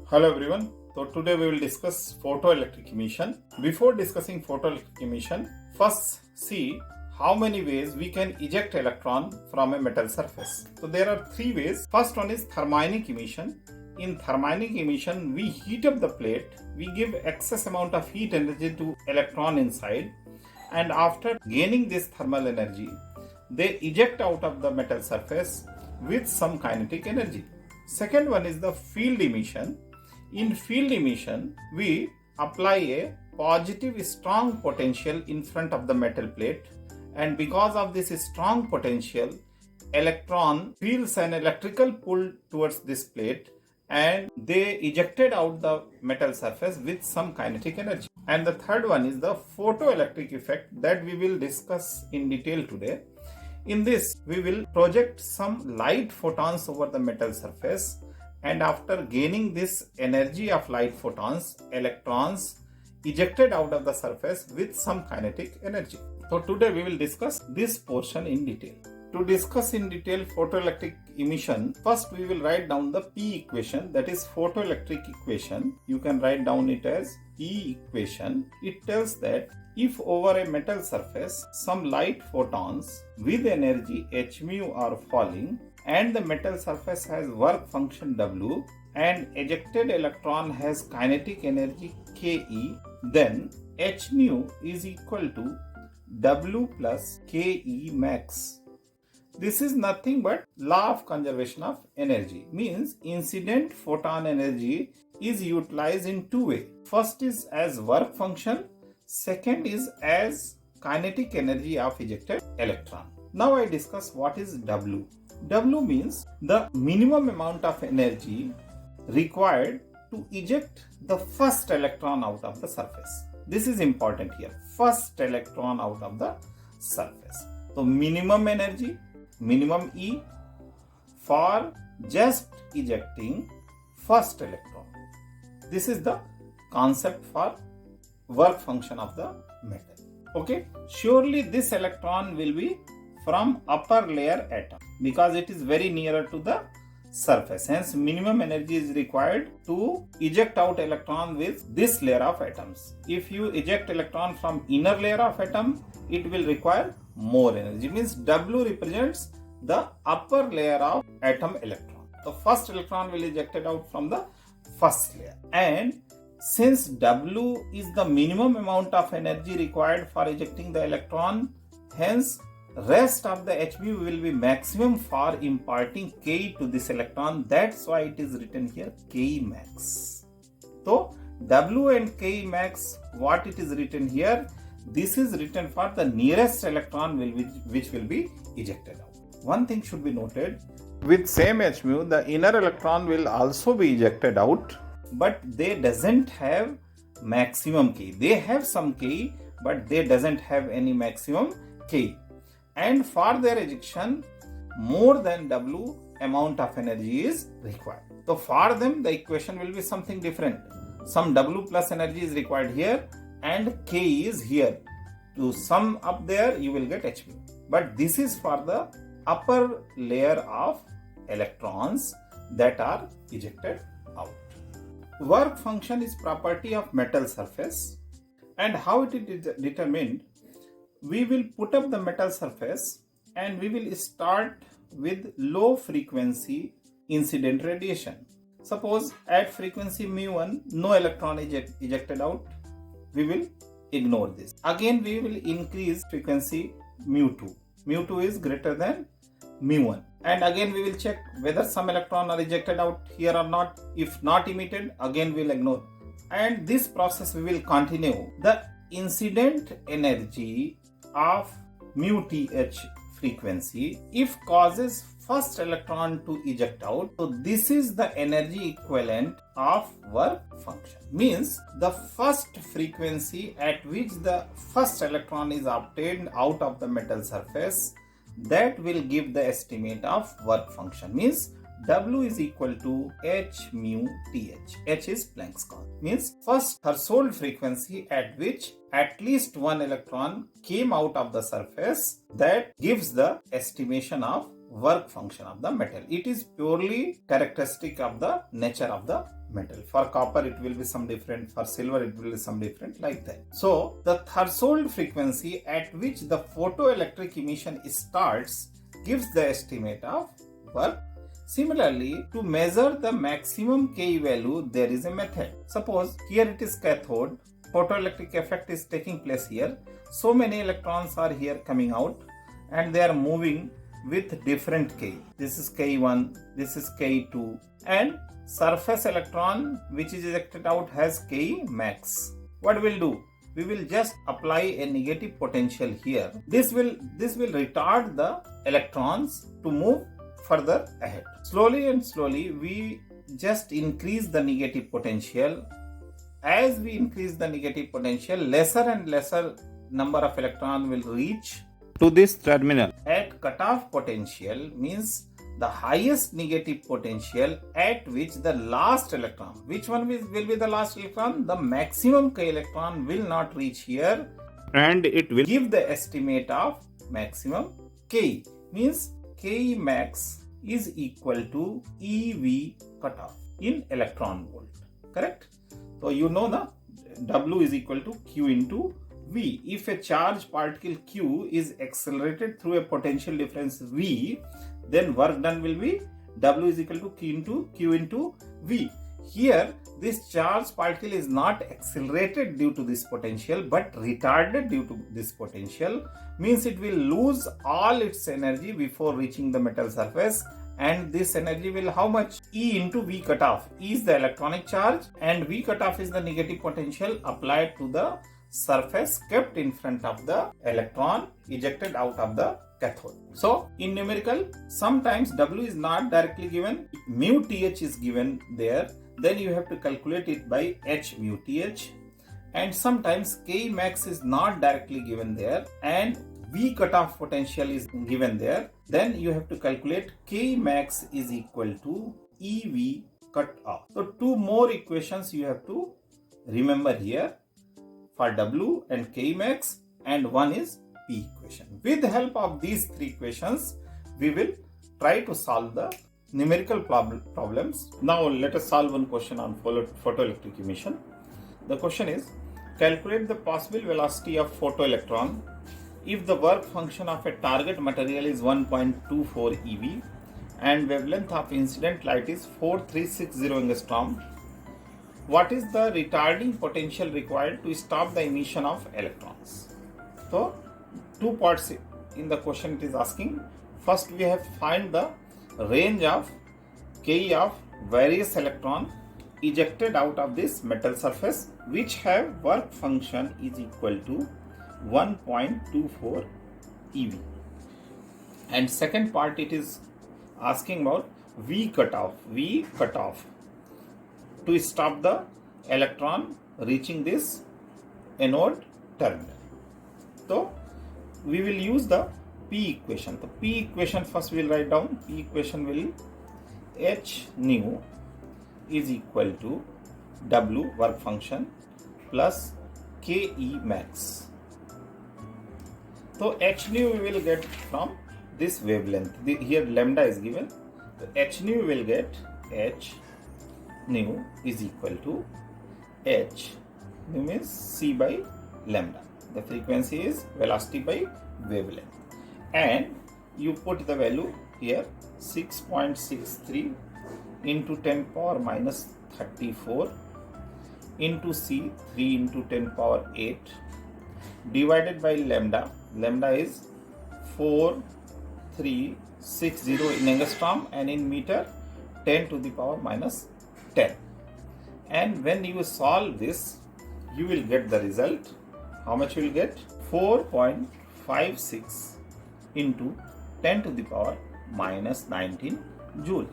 Hello everyone. So today we will discuss photoelectric emission. Before discussing photoelectric emission, first see how many ways we can eject electron from a metal surface. So there are three ways. First one is thermionic emission. In thermionic emission, we heat up the plate, we give excess amount of heat energy to electron inside, and after gaining this thermal energy, they eject out of the metal surface with some kinetic energy. Second one is the field emission. In field emission, we apply a positive strong potential in front of the metal plate, and because of this strong potential, electron feels an electrical pull towards this plate and they ejected out the metal surface with some kinetic energy. And the third one is the photoelectric effect that we will discuss in detail today. In this, we will project some light photons over the metal surface, and after gaining this energy of light photons, electrons ejected out of the surface with some kinetic energy. So today we will discuss this portion in detail. To discuss in detail photoelectric emission, first we will write down the P equation, that is photoelectric equation. You can write down it as P equation. It tells that if over a metal surface some light photons with energy h mu are falling and the metal surface has work function W and ejected electron has kinetic energy Ke, then h mu is equal to W plus Ke max. This is nothing but law of conservation of energy. Means incident photon energy is utilized in two ways. First is as work function, second is as kinetic energy of ejected electron. Now I discuss what is W. W means the minimum amount of energy required to eject the first electron out of the surface. This is important here. First electron out of the surface. So minimum energy, minimum E for just ejecting first electron. This is the concept for work function of the metal. Okay, surely this electron will be from upper layer atom because it is very nearer to the surface. Hence minimum energy is required to eject out electron with this layer of atoms. If you eject electron from inner layer of atom, it will require more energy. Means W represents the upper layer of atom electron. The first electron will be ejected out from the first layer, and since W is the minimum amount of energy required for ejecting the electron, hence rest of the h mu will be maximum for imparting Ke to this electron. That's why it is written here Ke max. So W and Ke max, what it is written here, this is written for the nearest electron which will be ejected out. One thing should be noted, with same h mu, the inner electron will also be ejected out, but they doesn't have maximum Ke. They have some Ke, but they doesn't have any maximum Ke. And for their ejection, more than W amount of energy is required. So for them, the equation will be something different. Some W plus energy is required here and K is here. To sum up there, you will get h mu. But this is for the upper layer of electrons that are ejected out. Work function is property of metal surface, and how it is determined. We will put up the metal surface and we will start with low frequency incident radiation. Suppose at frequency mu1 no electron is ejected out. We will ignore this. Again we will increase frequency mu2. Mu2 is greater than mu1. And again we will check whether some electron are ejected out here or not. If not emitted, again we will ignore. And this process we will continue. The incident energy of mu th frequency, if causes first electron to eject out, so this is the energy equivalent of work function. Means the first frequency at which the first electron is obtained out of the metal surface, that will give the estimate of work function. Means W is equal to h mu th. H is Planck's constant. Means first threshold frequency at which at least one electron came out of the surface, that gives the estimation of work function of the metal. It is purely characteristic of the nature of the metal. For copper it will be some different, for silver it will be some different, like that. So the threshold frequency at which the photoelectric emission starts gives the estimate of work. Similarly, to measure the maximum Ke value, there is a method. Suppose here it is cathode, photoelectric effect is taking place here. So many electrons are here coming out and they are moving with different K. This is K1, this is K2, and surface electron which is ejected out has K max. What we'll do? We will just apply a negative potential here. This will retard the electrons to move further ahead. Slowly and slowly we just increase the negative potential. As we increase the negative potential, lesser and lesser number of electrons will reach to this terminal. At cutoff potential means the highest negative potential at which the last electron, which one will be the last electron? The maximum K electron will not reach here and it will give the estimate of maximum K. Means K max is equal to EV cutoff in electron volt. Correct? So you know the W is equal to Q into V. If a charged particle Q is accelerated through a potential difference V, then work done will be W is equal to Q into V. Here, this charged particle is not accelerated due to this potential but retarded due to this potential. Means it will lose all its energy before reaching the metal surface, and this energy will how much? E into V cutoff. E is the electronic charge and V cutoff is the negative potential applied to the surface kept in front of the electron ejected out of the cathode. So in numerical, sometimes W is not directly given, mu TH is given there, then you have to calculate it by H mu TH, and sometimes K max is not directly given there and V cutoff potential is given there, then you have to calculate K max is equal to EV cutoff. So two more equations you have to remember here for W and K max, and one is P equation. With the help of these three equations, we will try to solve the numerical problems. Now let us solve one question on photoelectric emission. The question is, calculate the possible velocity of photoelectron if the work function of a target material is 1.24 eV and wavelength of incident light is 4360 angstrom. What is the retarding potential required to stop the emission of electrons? So, two parts in the question it is asking. First, we have to find the range of K of various electrons ejected out of this metal surface which have work function is equal to 1.24 eV. And second part it is asking about V cutoff to stop the electron reaching this anode terminal. So we will use the P equation. The P equation first we will write down. P equation will H nu is equal to W work function plus Ke max. So H nu we will get from this wavelength. Here lambda is given. So H nu will get H nu is equal to H nu means C by lambda. The frequency is velocity by wavelength. And you put the value here 6.63 into 10 power minus 34 into C 3 into 10 power 8 divided by lambda. Lambda is 4360 in angstrom and in meter 10 to the power minus 10. And when you solve this, you will get the result. How much you will get? 4.56 into 10 to the power minus 19 joule.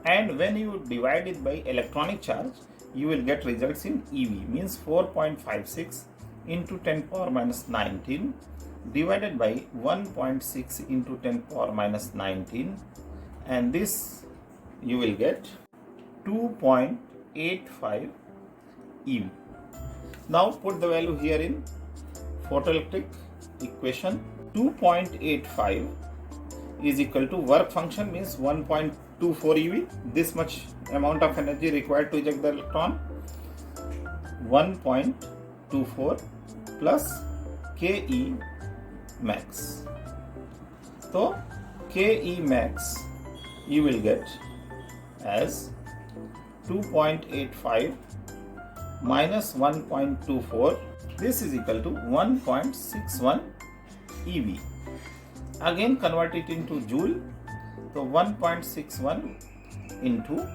And when you divide it by electronic charge, you will get results in EV, means 4.56 into 10 power minus 19 divided by 1.6 into 10 power minus 19, and this you will get 2.85 eV. Now put the value here in photoelectric equation. 2.85 is equal to work function means 1.24 eV. This much amount of energy required to eject the electron. 1.24 plus Ke max. So Ke max you will get as 2.85 minus 1.24. This is equal to 1.61 eV. Again convert it into joule. So 1.61 into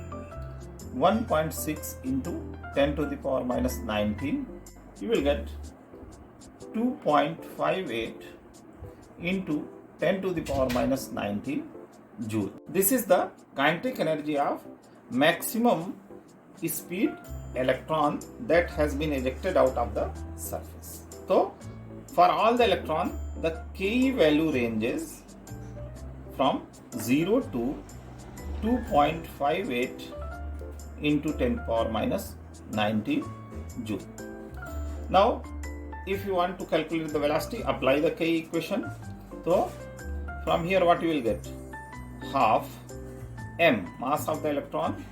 1.6 into 10 to the power minus 19. You will get 2.58 into 10 to the power minus 19 joule. This is the kinetic energy of maximum speed electron that has been ejected out of the surface. So for all the electron, the Ke value ranges from 0 to 2.58 into 10 power minus 19 joule. Now if you want to calculate the velocity, apply the Ke equation. So from here what you will get? Half m, mass of the electron,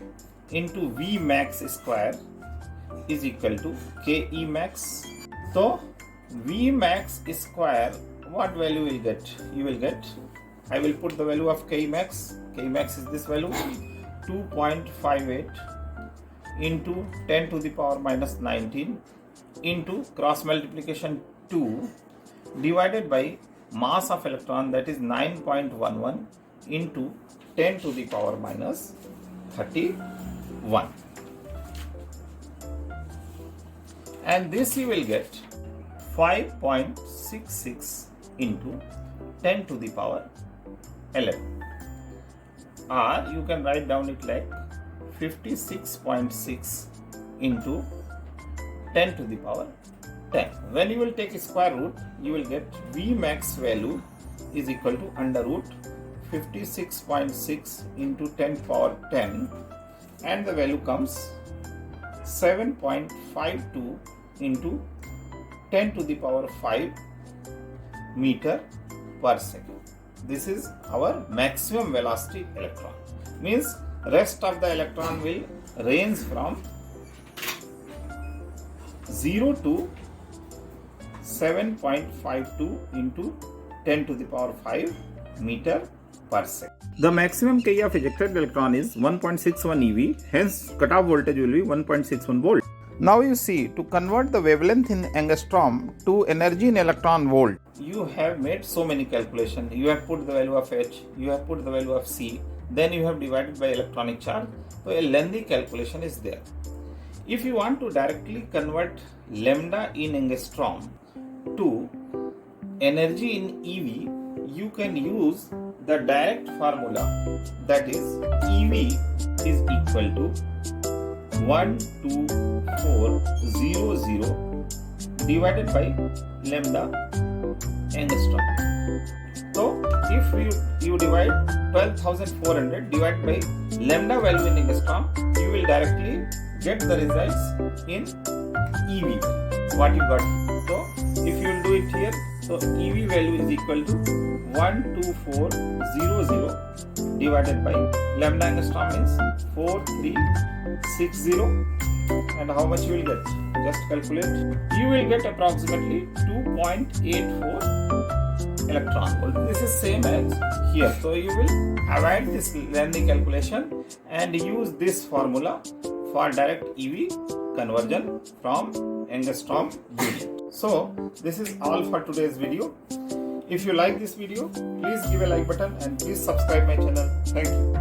into V max square is equal to Ke max. So V max square, what value will get? You will get, I will put the value of Ke max. Ke max is this value, 2.58 into 10 to the power minus 19 into cross multiplication 2 divided by mass of electron, that is 9.11 into 10 to the power minus 31. And this you will get 5.66 into 10 to the power 11. Or you can write down it like 56.6 into 10 to the power 10. When you will take a square root, you will get V max value is equal to under root 56.6 into 10 power 10, and the value comes 7.52 into 10 to the power 5 meter per second. This is our maximum velocity electron. Means rest of the electron will range from 0 to 7.52 into 10 to the power 5 meter per second. The maximum Ke of ejected electron is 1.61 eV, hence cutoff voltage will be 1.61 volt. Now you see, to convert the wavelength in angstrom to energy in electron volt, you have made so many calculations. You have put the value of H, you have put the value of C, then you have divided by electronic charge. So a lengthy calculation is there. If you want to directly convert lambda in angstrom to energy in EV, you can use the direct formula, that is EV is equal to 12400 divided by lambda angstrom. So if you divide 12,400 divided by lambda value in angstrom, you will directly get the results in EV, what you got. So if you will do it here, so EV value is equal to 12400 divided by lambda angstrom means 4360, and how much you will get? Just calculate. You will get approximately 2.84 electron volt. This is same as here. So you will avoid this lengthy calculation and use this formula for direct EV conversion from angstrom unit. So this is all for today's video. If you like this video, please give a like button and please subscribe my channel. Thank you.